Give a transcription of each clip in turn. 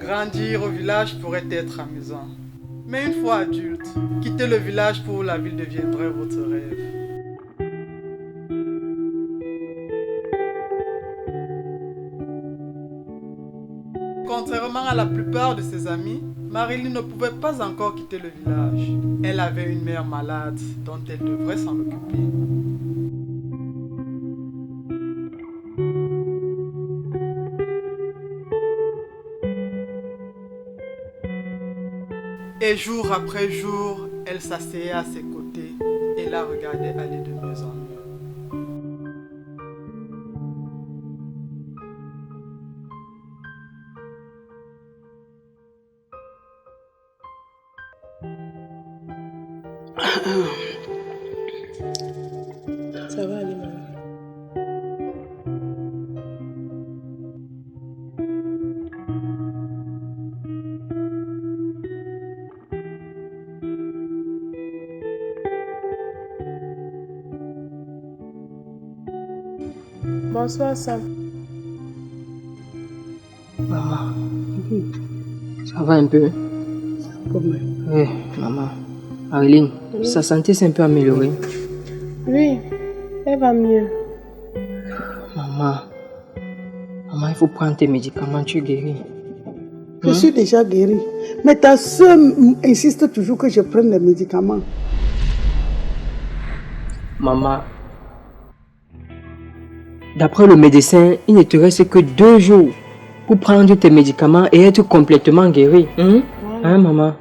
Grandir au village pourrait être amusant. Mais une fois adulte, quitter le village pour la ville deviendrait votre rêve. Contrairement à la plupart de ses amis, Marilyn ne pouvait pas encore quitter le village. Elle avait une mère malade dont elle devrait s'en occuper. Et jour après jour, elle s'asseyait à ses côtés et la regardait aller de mieux en mieux. Ça va aller, maman. Bonsoir, Sam. Maman, ça va un peu? Comment? Oui, maman. Marilyn, sa santé s'est un peu améliorée. Oui, elle va mieux. Maman, il faut prendre tes médicaments, tu es guérie. Je suis déjà guérie. Mais ta soeur insiste toujours que je prenne les médicaments. Maman, d'après le médecin, il ne te reste que 2 jours pour prendre tes médicaments et être complètement guérie. Hein, maman?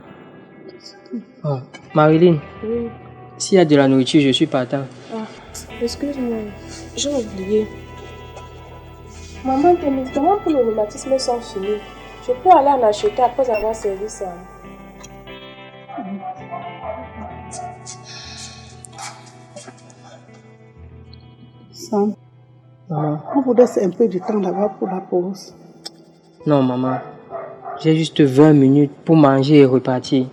Oh, Marilyn, Oui. s'il y a de la nourriture, je suis partant. Ah, excuse-moi, j'ai oublié. Maman, tes médicaments pour le rhumatisme sont finis. Je peux aller en acheter après avoir servi ça. Sam, Maman. on vous laisse un peu de temps là-bas pour la pause. Non, maman. J'ai juste 20 minutes pour manger et repartir.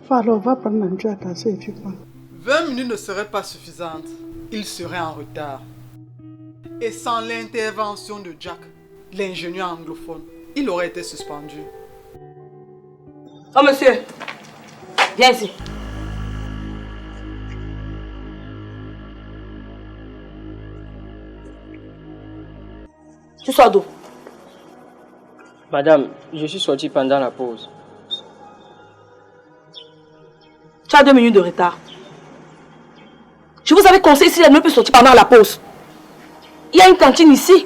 Alors, va prendre un jus à ta soeur et tu prends. 20 minutes ne seraient pas suffisantes. Il serait en retard. Et sans l'intervention de Jack, l'ingénieur anglophone, il aurait été suspendu. Oh monsieur, viens ici. Tu sors d'où? Madame, je suis sorti pendant la pause. Tu as 2 minutes de retard. Je vous avais conseillé si elle ne peut sortir pendant la pause. Il y a une cantine ici.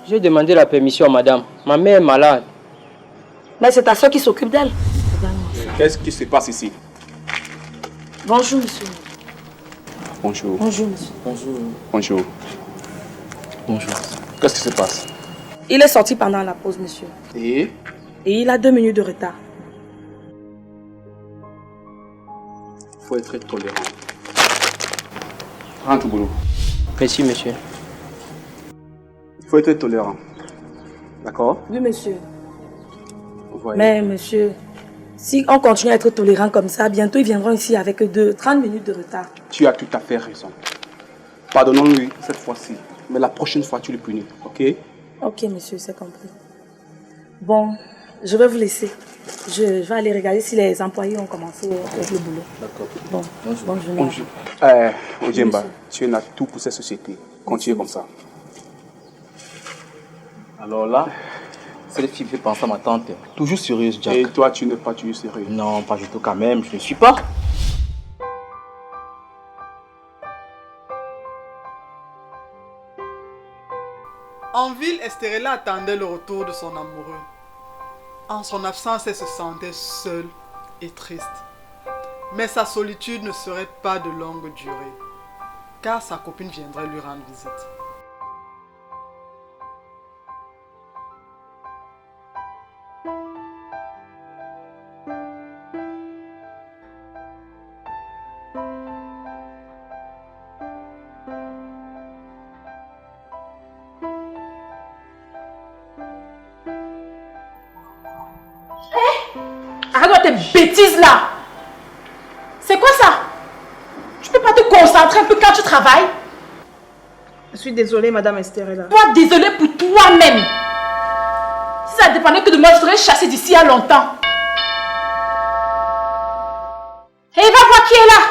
J'ai demandé la permission, madame. Ma mère est malade. Mais c'est ta soeur qui s'occupe d'elle. Qu'est-ce qui se passe ici? Bonjour monsieur. Bonjour. Bonjour monsieur. Bonjour. Bonjour. Qu'est-ce qui se passe? Il est sorti pendant la pause monsieur. Et Et il a 2 minutes de retard. il faut être tolérant. Rentre au boulot. Merci, monsieur. Il faut être tolérant. D'accord? Oui monsieur. Vous voyez. Mais monsieur, si on continue à être tolérant comme ça, bientôt ils viendront ici avec 30 minutes de retard. Tu as tout à fait raison. Pardonnons-lui cette fois-ci. Mais la prochaine fois, tu le punis. Ok? Ok monsieur, c'est compris. Bon, je vais vous laisser. Je vais aller regarder si les employés ont commencé avec le boulot. D'accord. Bon, bonne journée. Bonjour. Ojemba, tu es tout pour cette société. Continue comme ça. Alors là, cette fille me fait penser à ma tante. Toujours sérieuse, Jack. Et toi, tu n'es pas toujours sérieux. Non, pas du tout quand même, je ne suis pas. En ville, Esterella attendait le retour de son amoureux. En son absence, elle se sentait seule et triste. Mais sa solitude ne serait pas de longue durée, car sa copine viendrait lui rendre visite. Arrête tes bêtises là. C'est quoi ça? Tu peux pas te concentrer un peu quand tu travailles? Je suis désolée, Madame Esterella. Toi, désolée pour toi-même. ça dépendait que de moi, je serais chassée d'ici à longtemps. Et va voir qui est là.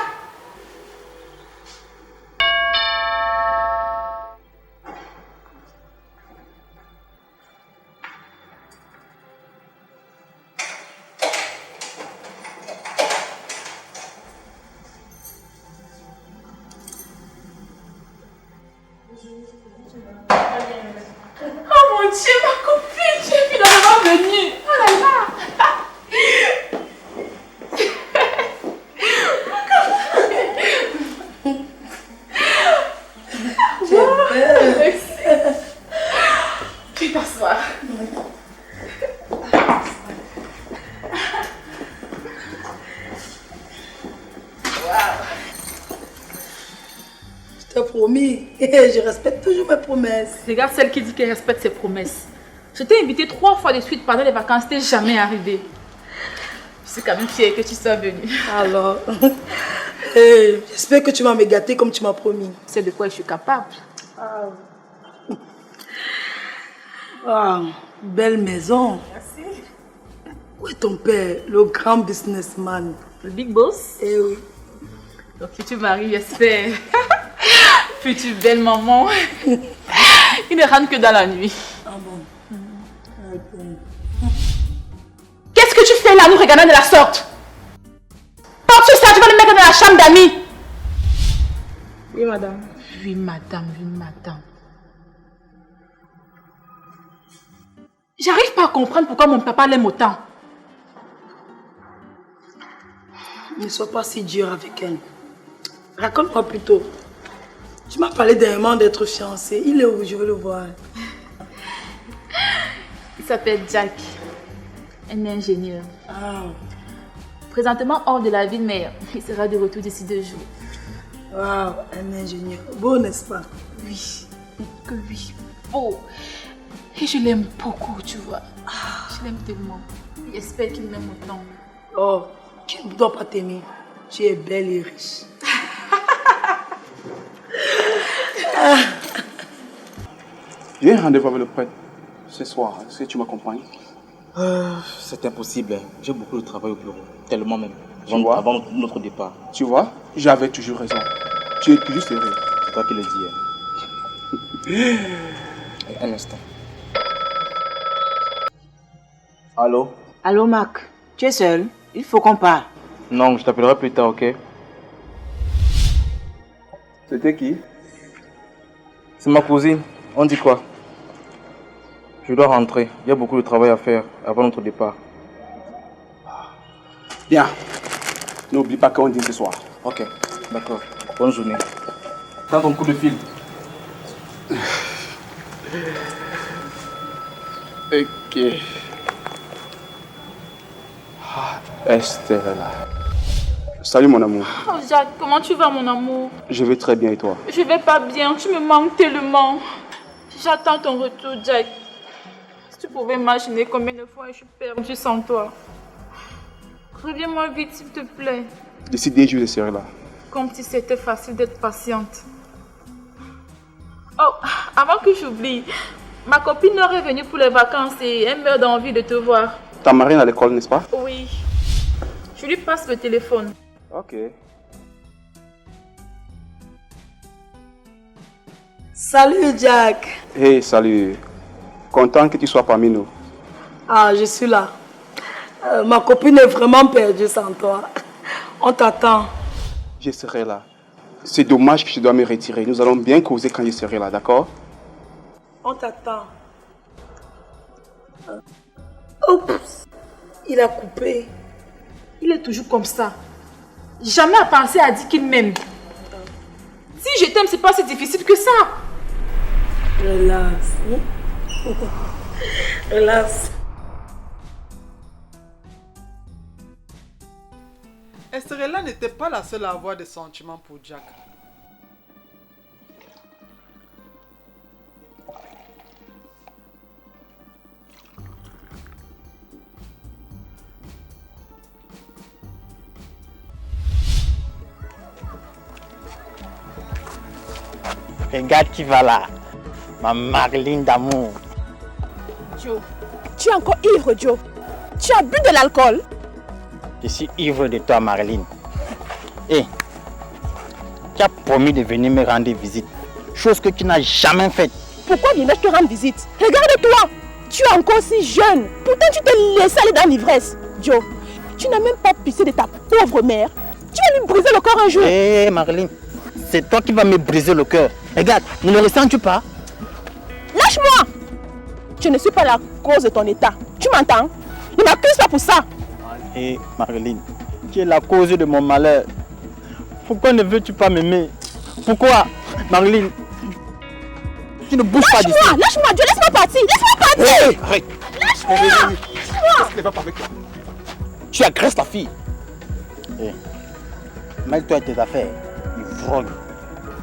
Oh mon Dieu, ma copine, tu es finalement venue. Oh là là. Merci. Tu peux t'asseoir. Je t'ai promis, je respecte toujours mes promesses. Regarde celle qui dit qu'elle respecte ses promesses. Je t'ai invité 3 fois de suite pendant les vacances, t'es jamais arrivé. Je suis quand même fière que tu sois venue. Alors, j'espère que tu vas me gâter comme tu m'as promis. C'est de quoi je suis capable. Ah, belle maison. Merci. Où est ton père, le grand businessman? Le big boss. Eh oui. Donc futur mari, j'espère. Future belle maman. Il ne rentre que dans la nuit. Ah bon. Qu'est-ce que tu fais là, nous regardant de la sorte? Porte ça, tu vas le mettre dans la chambre d'amis. Oui, madame. Oui, madame, oui, madame. J'arrive pas à comprendre pourquoi mon papa l'aime autant. Ne sois pas si dur avec elle. Raconte-moi plutôt. Tu m'as parlé d'un moment d'être fiancé. Il est où? Je veux le voir. Il s'appelle Jack. Un ingénieur. Ah. Présentement hors de la ville, mais il sera de retour d'ici 2 jours. Waouh, un ingénieur. Beau, n'est-ce pas? Oui, que oui. Oh, et je l'aime beaucoup, tu vois. Je l'aime tellement. J'espère qu'il m'aime autant. Oh, qui ne doit pas t'aimer? Tu es belle et riche. J'ai un rendez-vous avec le prêtre ce soir. Est-ce que tu m'accompagnes? C'est impossible. J'ai beaucoup de travail au bureau. Tellement même. Tu vois? Avant notre départ. Tu vois, j'avais toujours raison. Tu es toujours sérieux. C'est toi qui le dis. Un instant. Allô? Allô, Marc. Tu es seul? Il faut qu'on parle. Non, je t'appellerai plus tard, ok? C'était qui? C'est ma cousine. On dit quoi? Je dois rentrer. Il y a beaucoup de travail à faire avant notre départ. Bien. N'oublie pas qu'on dîne ce soir. Ok, d'accord. Bonne journée. Tends ton coup de fil. Ok. Esther est là. Salut mon amour. Oh Jacques, comment tu vas mon amour? Je vais très bien et toi? Je vais pas bien, tu me manques tellement. J'attends ton retour, Jack. Si tu pouvais imaginer combien de fois je suis perdue sans toi. Reviens-moi vite, s'il te plaît. D'ici 10 jours, je serai là. Comme si c'était facile d'être patiente. Oh, avant que j'oublie, ma copine Nord est venue pour les vacances et elle meurt d'envie de te voir. Ta marraine à l'école, n'est-ce pas? Oui. Je lui passe le téléphone. Ok. Salut, Jack. Hey, salut. Content que tu sois parmi nous. Ah, je suis là. Ma copine est vraiment perdue sans toi. On t'attend. Je serai là. C'est dommage que je dois me retirer. Nous allons bien causer quand je serai là, d'accord? On t'attend. Oups. Il a coupé. Il est toujours comme ça. Jamais à penser à dire qu'il m'aime. Si je t'aime, c'est pas si difficile que ça. Relax. Relax. Estrella n'était pas la seule à avoir des sentiments pour Jack. Regarde qui va là, ma Marlene d'amour. Joe, tu Tu es encore ivre, Joe. Tu as bu de l'alcool. Je suis ivre de toi, Marilyn. Hé, tu as promis de venir me rendre visite. Chose que tu n'as jamais faite. Pourquoi viendrais-je te rendre visite? Regarde-toi. Tu es encore si jeune. Pourtant, tu t'es laissé aller dans l'ivresse. Joe, tu n'as même pas pissé de ta pauvre mère. Tu vas lui briser le cœur un jour. Hé, Marilyn, c'est toi qui vas me briser le cœur. Regarde, ne le ressens-tu pas? Lâche-moi. Je ne suis pas la cause de ton état. Tu m'entends? Ne m'accuse pas pour ça. Hé, Marilyn, tu es la cause de mon malheur. Pourquoi ne veux-tu pas m'aimer? Pourquoi, Marilyn? Tu ne bouges pas d'ici. Lâche-moi, Dieu, laisse-moi partir. Laisse-moi partir. Hey, arrête. Lâche-moi. Qu'est-ce qui ne va pas avec toi? Tu agresses la fille. Hey. Mêle-toi de tes affaires. Ivrogne.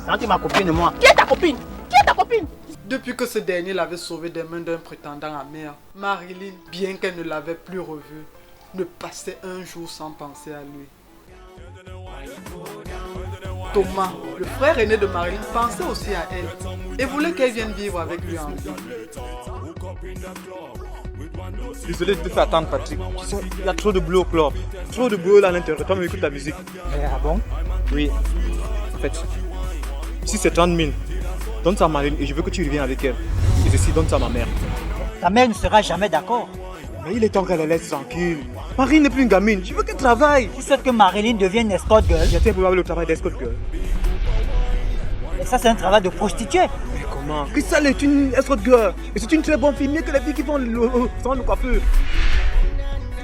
Senti ma copine et moi. Qui est ta copine? Qui est ta copine? Depuis que ce dernier l'avait sauvé des mains d'un prétendant amer, Marilyn, bien qu'elle ne l'avait plus revu, ne passait un jour sans penser à lui. Thomas, le frère aîné de Marilyn, pensait aussi à elle et voulait qu'elle vienne vivre avec lui en ville. Désolé de te faire attendre, Patrick. Tu sais, il y a trop de boulot au club. Trop de boulot là à l'intérieur. Toi, mais écoute la musique. Ah bon? Oui. En fait, ici c'est 30 000. Donne ça à Marilyn et je veux que tu reviennes avec elle. Et ceci, donne ça à ma mère. Ta mère ne sera jamais d'accord. Mais il est temps qu'elle la laisse tranquille. Marilyn n'est plus une gamine. Je veux qu'elle travaille. Tu souhaites que Marilyn devienne escort girl? Il y a très probablement le travail d'escort girl. Et ça, c'est un travail de prostituée. Mais comment? Crystal est une escort girl. Et c'est une très bonne fille, mieux que les filles qui font le coiffeur.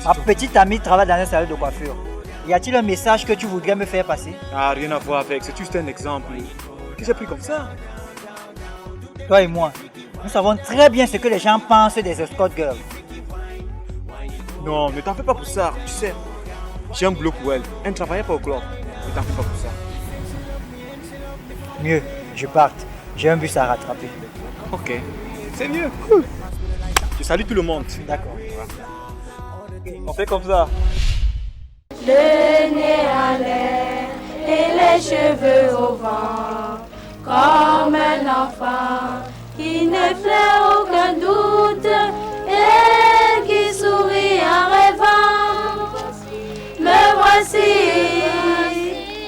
Ma petite amie travaille dans un salon de coiffure. Y a-t-il un message que tu voudrais me faire passer? Ah, rien à voir avec. C'est juste un exemple que j'ai pris comme ça. Toi et moi, nous savons très bien ce que les gens pensent des escort girls. Non, ne t'en fais pas pour ça. Tu sais, j'ai un boulot pour elle. Elle ne travaille pas au club. Ne t'en fais pas pour ça. Mieux, je parte. J'ai un bus à rattraper. Ok, c'est mieux. Cool. Je salue tout le monde. D'accord. On fait comme ça. Le nez à l'air et les cheveux au vent, comme un enfant qui ne fait aucun doute et qui sourit en rêvant. Me voici,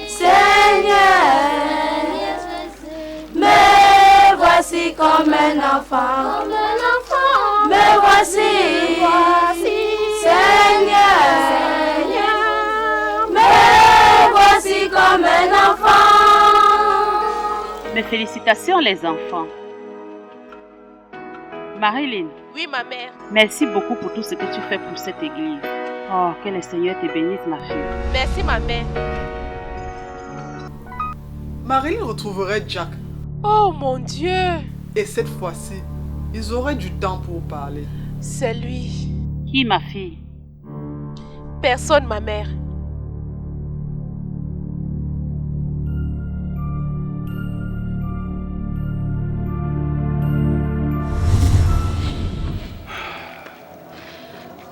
Seigneur, me voici comme un enfant, me voici, Seigneur, me voici comme un enfant. Mes félicitations les enfants. Marilyn. Oui, ma mère. Merci beaucoup pour tout ce que tu fais pour cette église. Oh, que le Seigneur te bénisse, ma fille. Merci, ma mère. Marilyn retrouverait Jack. Oh mon Dieu! Et cette fois-ci, ils auraient du temps pour parler. C'est lui. Qui, ma fille? Personne, ma mère.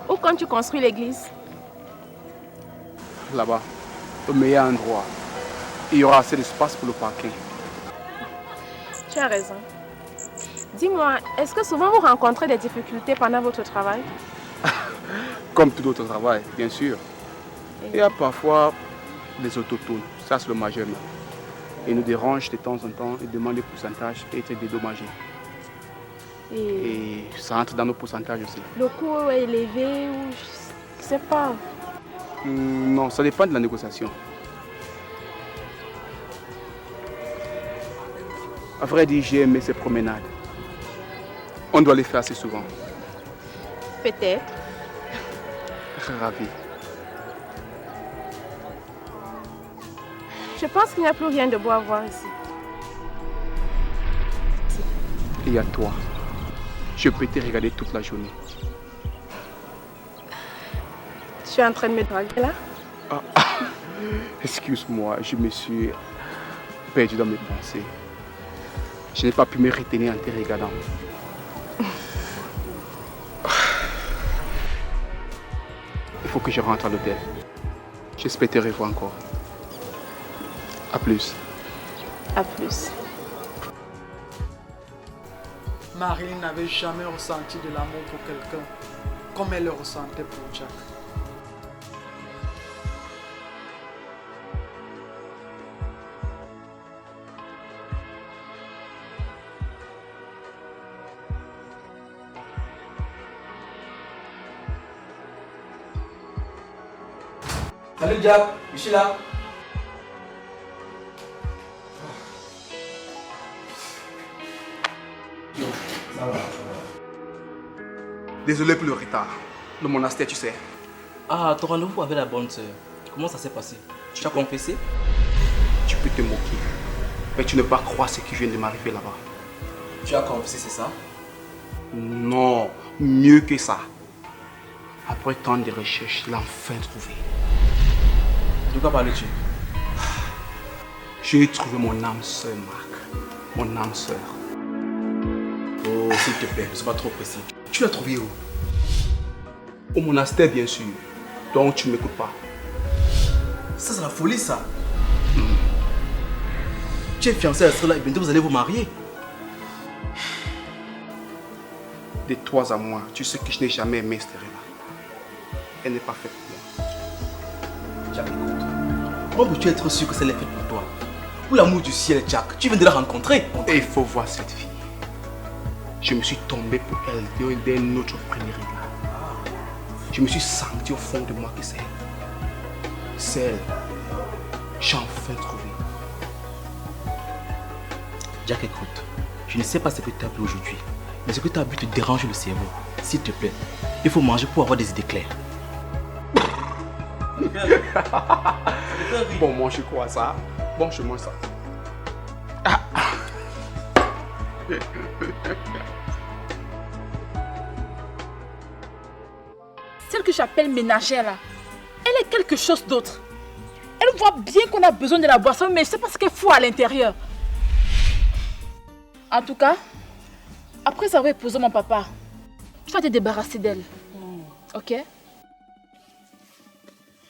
Où comptes tu construis l'église? Là-bas, au meilleur endroit. Il y aura assez d'espace pour le parking. Tu as raison. Dis-moi, est-ce que souvent vous rencontrez des difficultés pendant votre travail? Comme tout autre travail, bien sûr. Il y a parfois des autotones, ça c'est le majeur. Ils nous dérangent de temps en temps, ils demandent des pourcentages et être dédommagés. Et ça entre dans nos pourcentages aussi. Le coût est élevé ou je sais pas. Non, ça dépend de la négociation. À vrai dire, j'ai aimé ces promenades. On doit les faire assez souvent. Peut-être. Ravi. Je pense qu'il n'y a plus rien de beau à voir ici. Il y a toi. Je peux te regarder toute la journée. Tu es en train de me draguer là? Excuse-moi, je me suis perdu dans mes pensées. Je n'ai pas pu me retenir en te regardant. Il faut que je rentre à l'hôtel. J'espère te revoir encore. A plus. À plus. Marilyn n'avait jamais ressenti de l'amour pour quelqu'un comme elle le ressentait pour Jack. Salut Jack, je suis là. Ça va. Désolé pour le retard. Le monastère, tu sais. Ah, ton rendez-vous avec la bonne sœur. Comment ça s'est passé? Tu as confessé? Tu peux te moquer. Mais tu ne peux pas croire ce qui vient de m'arriver là-bas. Tu as confessé, c'est ça? Non, mieux que ça. Après tant de recherches, je l'ai enfin trouvé. De quoi parles-tu? J'ai trouvé mon âme sœur, Marc. Mon âme sœur. Oh, s'il te plaît, ne sois pas trop précis. Tu l'as trouvé où? Au monastère, bien sûr. Donc tu ne m'écoutes pas. Ça, c'est la folie, ça. Tu es fiancé à cela et bientôt vous allez vous marier. De toi à moi, tu sais que je n'ai jamais aimé Estherella. Elle n'est pas faite pour moi. Jack, écoute. Comment peux-tu être sûr que celle est faite pour toi? Pour l'amour du ciel, Jack, tu viens de la rencontrer. Et il faut voir cette fille. Je me suis tombé pour elle dès notre premier regard. Je me suis senti au fond de moi que c'est elle. C'est elle. J'ai enfin trouvé. Jack, écoute. Je ne sais pas ce que tu as bu aujourd'hui, mais ce que tu as bu te dérange le cerveau. S'il te plaît, il faut manger pour avoir des idées claires. Bon, moi je crois ça. Bon, je mange ça. Celle que j'appelle ménagère là, elle est quelque chose d'autre. Elle voit bien qu'on a besoin de la boisson, mais je sais pas ce qu'elle fout à l'intérieur. En tout cas, après avoir épousé mon papa, tu vas te débarrasser d'elle. Ok?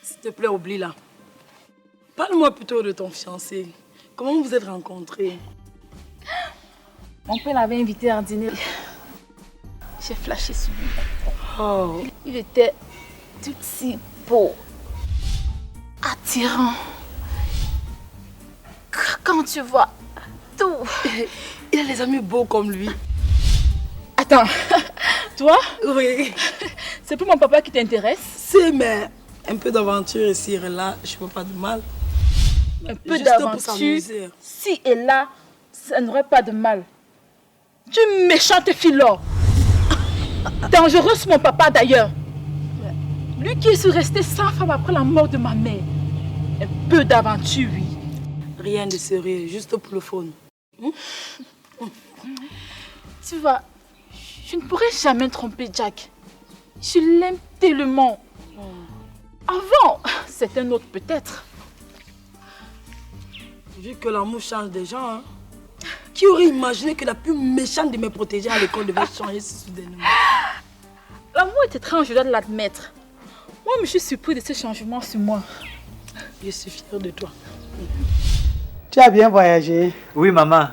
S'il te plaît, oublie-la. Parle-moi plutôt de ton fiancé. Comment vous êtes rencontrés? Mon père l'avait invité à dîner. J'ai flashé sur lui. Oh. Il était tout si beau, attirant. Quand tu vois tout. Il a les amis beaux comme lui. Attends, toi? Oui. C'est pour mon papa qui t'intéresse? C'est, mais un peu d'aventure ici et là, je vois pas de mal. Un peu d'aventure, si et là, ça n'aurait pas de mal. Tu méchante filor. Dangereuse mon papa d'ailleurs. Lui qui est resté sans femme après la mort de ma mère. Un peu d'aventure, oui. Rien de sérieux, juste pour le fun. Tu vois, je ne pourrais jamais tromper Jack. Je l'aime tellement. Avant, c'est un autre peut-être. Vu que l'amour change des gens, hein. Qui aurait imaginé que la plus méchante de mes protégés à l'école devait changer si soudainement? L'amour est étrange, je dois l'admettre. Moi, je suis surpris de ce changement sur moi. Je suis fière de toi. Tu as bien voyagé? Oui, maman.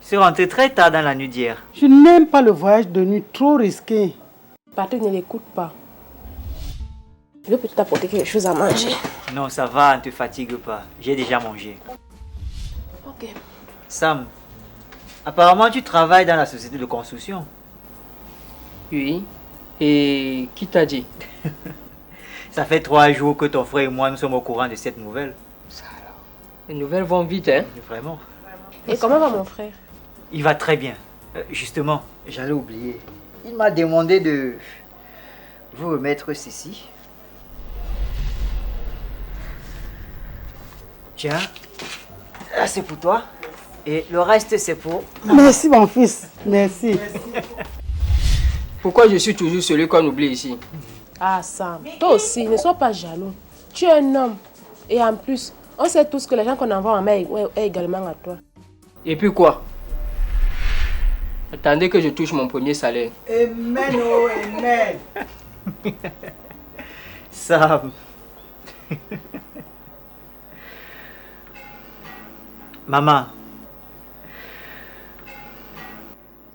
Je suis rentrée très tard dans la nuit d'hier. Je n'aime pas le voyage de nuit trop risqué. Patrick ne l'écoute pas. Je vais peut-être t'apporter quelque chose à manger. Non, ça va, ne te fatigue pas. J'ai déjà mangé. Ok. Sam, apparemment tu travailles dans la société de construction. Oui. Et qui t'a dit? Ça fait 3 jours que ton frère et moi nous sommes au courant de cette nouvelle. Ça alors. Les nouvelles vont vite, hein? Vraiment. Et comment va mon frère? Il va très bien. Justement, j'allais oublier. Il m'a demandé de vous remettre ceci. Tiens, là c'est pour toi. Et le reste c'est pour... Merci mon fils, merci. Pourquoi je suis toujours celui qu'on oublie ici? Ah Sam, toi aussi, ne sois pas jaloux. Tu es un homme. Et en plus, on sait tous que les gens qu'on envoie en main est également à toi. Et puis quoi? Attendez que je touche mon premier salaire. Amen, oh amen. Sam. Maman.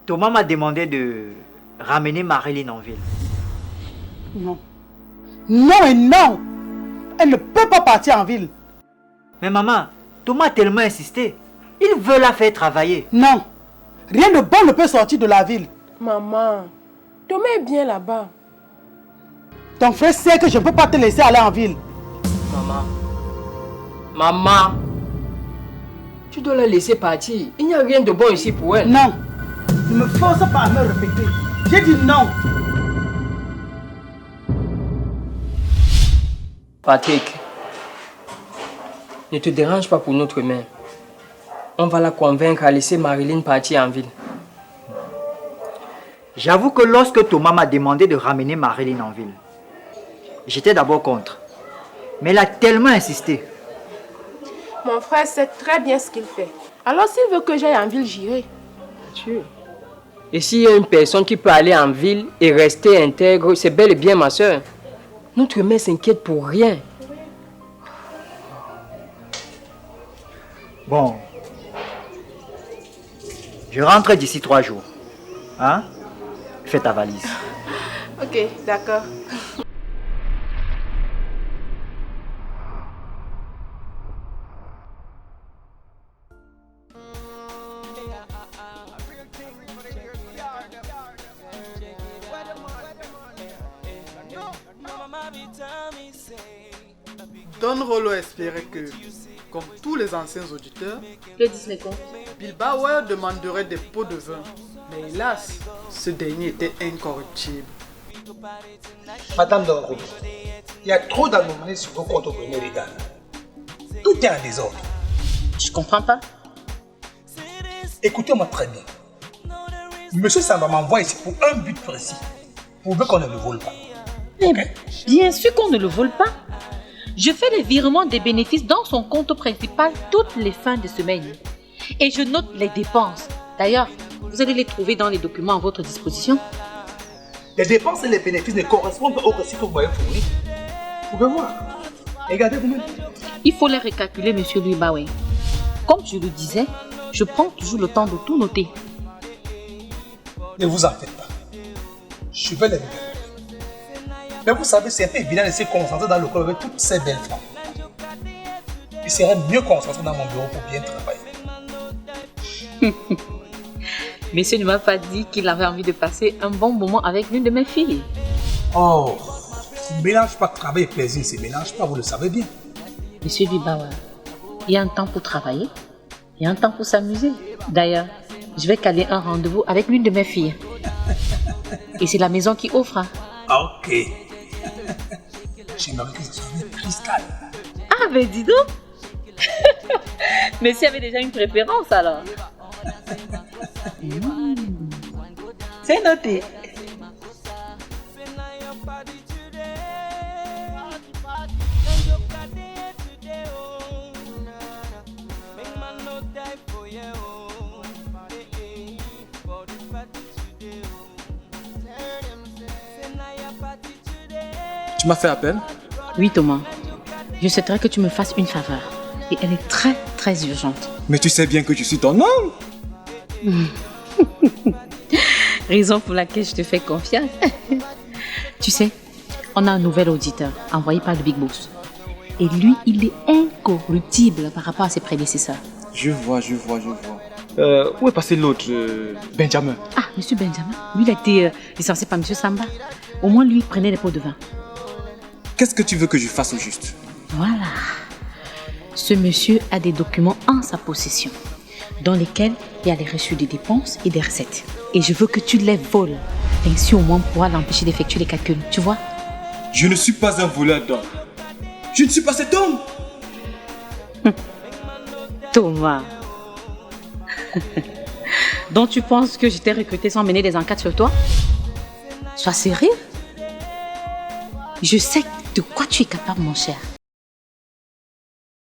Thomas m'a demandé de ramener Marilyn en ville. Non. Non et non. Elle ne peut pas partir en ville. Mais maman, Thomas a tellement insisté. Il veut la faire travailler. Non. Rien de bon ne peut sortir de la ville. Maman, Thomas est bien là-bas. Ton frère sait que je ne peux pas te laisser aller en ville. Maman, tu dois la laisser partir. Il n'y a rien de bon ici pour elle. Non. Ne me force pas à me répéter. J'ai dit non. Patrick, ne te dérange pas pour notre mère. On va la convaincre à laisser Marilyn partir en ville. J'avoue que lorsque Thomas m'a demandé de ramener Marilyn en ville, j'étais d'abord contre. Mais elle a tellement insisté. Mon frère sait très bien ce qu'il fait. Alors s'il veut que j'aille en ville, j'irai. Et s'il y a une personne qui peut aller en ville et rester intègre, c'est bel et bien ma soeur. Notre mère s'inquiète pour rien. Bon. Je rentre d'ici 3 jours. Hein? Fais ta valise. Ok, d'accord. Don Rollo espérait que, comme tous les anciens auditeurs, Que disent les comptes? Bauer demanderait des pots de vin. Mais hélas, ce dernier était incorruptible. Madame Don Rollo, il y a trop d'anomalies sur vos comptes au premier regard. Tout est en désordre. Je comprends pas. Écoutez-moi très bien. Monsieur Samba m'envoie ici pour un but précis. Pour qu'on ne le vole pas. Mais bien sûr qu'on ne le vole pas. Je fais les virements des bénéfices dans son compte principal toutes les fins de semaine. Et je note les dépenses. D'ailleurs, vous allez les trouver dans les documents à votre disposition. Les dépenses et les bénéfices ne correspondent pas au récit que vous m'avez fourni. Vous pouvez voir. Regardez vous-même. Il faut les recalculer, monsieur Louis Bauer. Comme je le disais, je prends toujours le temps de tout noter. Ne vous en faites pas. Je vais les regarder. Mais vous savez, c'est un peu évident de se concentrer dans le club avec toutes ces belles femmes. Il serait mieux concentré dans mon bureau pour bien travailler. Monsieur ne m'a pas dit qu'il avait envie de passer un bon moment avec l'une de mes filles. Oh, ne mélange pas travail et plaisir, ne se mélange pas, vous le savez bien. Monsieur Bauer, il y a un temps pour travailler, il y a un temps pour s'amuser. D'ailleurs, je vais caler un rendez-vous avec l'une de mes filles. Et c'est la maison qui offre. Hein. Ok. J'aimerais que ce soit avec Cristal. Ah, mais dis donc. Monsieur avait déjà une préférence alors. C'est noté. Tu m'as fait appel? Oui, Thomas. Je souhaiterais que tu me fasses une faveur. Et elle est très, très urgente. Mais tu sais bien que je suis ton homme. Raison pour laquelle je te fais confiance. Tu sais, on a un nouvel auditeur envoyé par le Big Boss. Et lui, il est incorruptible par rapport à ses prédécesseurs. Je vois. Où est passé l'autre, Benjamin? Ah, monsieur Benjamin. Lui, il a été licencié par monsieur Samba. Au moins, lui, il prenait les pots de vin. Qu'est-ce que tu veux que je fasse au juste? Voilà. Ce monsieur a des documents en sa possession, dans lesquels il y a les reçus des dépenses et des recettes. Et je veux que tu les voles. Ainsi, au moins, on pourra l'empêcher d'effectuer les calculs. Tu vois? Je ne suis pas un voleur d'hommes. Je ne suis pas cet homme. Thomas. Donc tu penses que je t'ai recruté sans mener des enquêtes sur toi? Sois sérieux. Je sais de quoi tu es capable, mon cher.